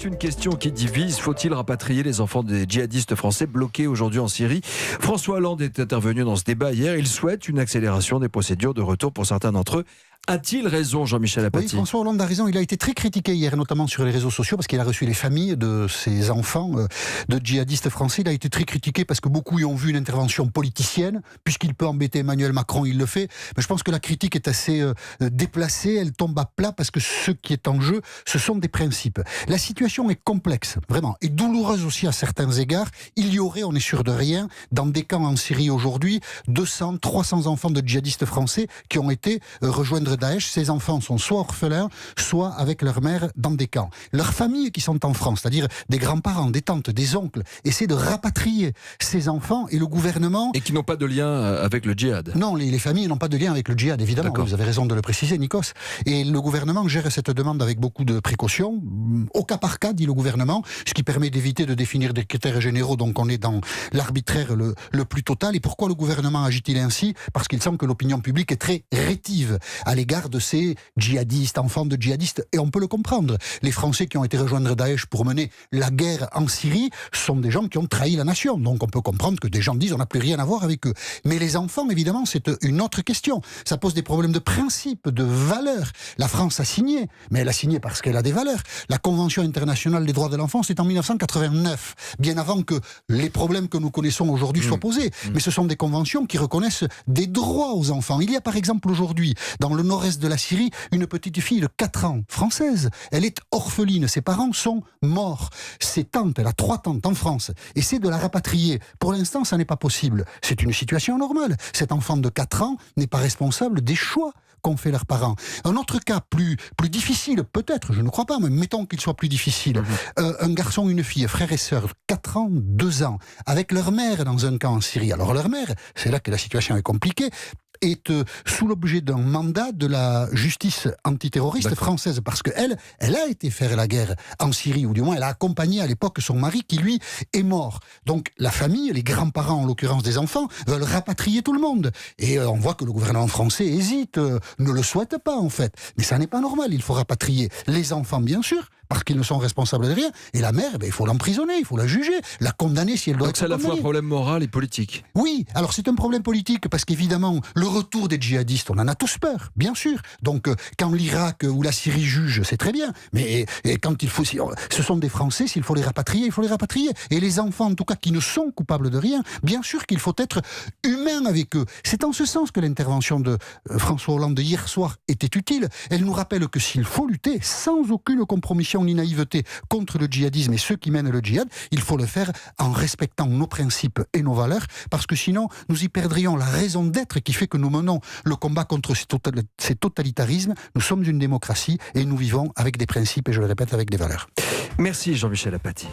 une question qui divise. Faut-il rapatrier les enfants des djihadistes français bloqués aujourd'hui en Syrie ? François Hollande est intervenu dans ce débat hier. Il souhaite une accélération des procédures de retour pour certains d'entre eux. A-t-il raison, Jean-Michel Apathy ? Oui, François Hollande a raison. Il a été très critiqué hier, notamment sur les réseaux sociaux, parce qu'il a reçu les familles de ces enfants de djihadistes français. Il a été très critiqué parce que beaucoup y ont vu une intervention politicienne. Puisqu'il peut embêter Emmanuel Macron, il le fait. Mais je pense que la critique est assez déplacée. Elle tombe à plat parce que ce qui est en jeu, ce sont des principes. La situation est complexe, vraiment, et douloureuse aussi à certains égards. Il y aurait, on est sûr de rien, dans des camps en Syrie aujourd'hui, 200, 300 enfants de djihadistes français qui ont été rejoindre Daesh. Ces enfants sont soit orphelins, soit avec leur mère dans des camps. Leurs familles qui sont en France, c'est-à-dire des grands-parents, des tantes, des oncles, essaient de rapatrier ces enfants et le gouvernement... Et qui n'ont pas de lien avec le djihad. Non, les familles n'ont pas de lien avec le djihad, évidemment. Vous avez raison de le préciser, Nikos. Et le gouvernement gère cette demande avec beaucoup de précautions, au cas par cas, dit le gouvernement, ce qui permet d'éviter de définir des critères généraux, donc on est dans l'arbitraire le plus total. Et pourquoi le gouvernement agit-il ainsi ? Parce qu'il semble que l'opinion publique est très rétive à l'égard de ces djihadistes, enfants de djihadistes, et on peut le comprendre. Les Français qui ont été rejoindre Daesh pour mener la guerre en Syrie sont des gens qui ont trahi la nation, donc on peut comprendre que des gens disent on n'a plus rien à voir avec eux. Mais les enfants, évidemment, c'est une autre question. Ça pose des problèmes de principe, de valeurs. La France a signé, mais elle a signé parce qu'elle a des valeurs. La Convention internationale des droits de l'enfant, c'est en 1989, bien avant que les problèmes que nous connaissons aujourd'hui soient posés. Mais ce sont des conventions qui reconnaissent des droits aux enfants. Il y a par exemple aujourd'hui, dans le nord-est de la Syrie, une petite fille de 4 ans, française. Elle est orpheline, ses parents sont morts. Ses tantes, elle a 3 tantes en France, essaie de la rapatrier. Pour l'instant, ça n'est pas possible. C'est une situation normale. Cet enfant de 4 ans n'est pas responsable des choix qu'ont fait leurs parents. Un autre cas plus difficile, peut-être, je ne crois pas, mais mettons qu'il soit plus difficile. Un garçon, une fille, frère et sœur, 4 ans, 2 ans, avec leur mère dans un camp en Syrie. Alors leur mère, c'est là que la situation est compliquée, est sous l'objet d'un mandat de la justice antiterroriste française, parce qu'elle a été faire la guerre en Syrie, ou du moins elle a accompagné à l'époque son mari qui lui est mort. Donc la famille, les grands-parents en l'occurrence des enfants, veulent rapatrier tout le monde. Et on voit que le gouvernement français hésite, ne le souhaite pas en fait. Mais ça n'est pas normal, il faut rapatrier les enfants bien sûr, parce qu'ils ne sont responsables de rien. Et la mère, il faut l'emprisonner, il faut la juger, la condamner si elle doit être condamnée. Donc c'est à la fois un problème moral et politique. Oui, alors c'est un problème politique parce qu'évidemment, le retour des djihadistes, on en a tous peur, bien sûr. Donc quand l'Irak ou la Syrie juge, c'est très bien. Mais quand il faut, ce sont des Français, s'il faut les rapatrier, il faut les rapatrier. Et les enfants, en tout cas, qui ne sont coupables de rien, bien sûr qu'il faut être humain avec eux. C'est en ce sens que l'intervention de François Hollande hier soir était utile. Elle nous rappelle que s'il faut lutter sans aucune compromission ni naïveté contre le djihadisme et ceux qui mènent le djihad, il faut le faire en respectant nos principes et nos valeurs, parce que sinon nous y perdrions la raison d'être qui fait que nous menons le combat contre ces totalitarismes. Nous sommes une démocratie et nous vivons avec des principes et je le répète, avec des valeurs. Merci Jean-Michel Apathy.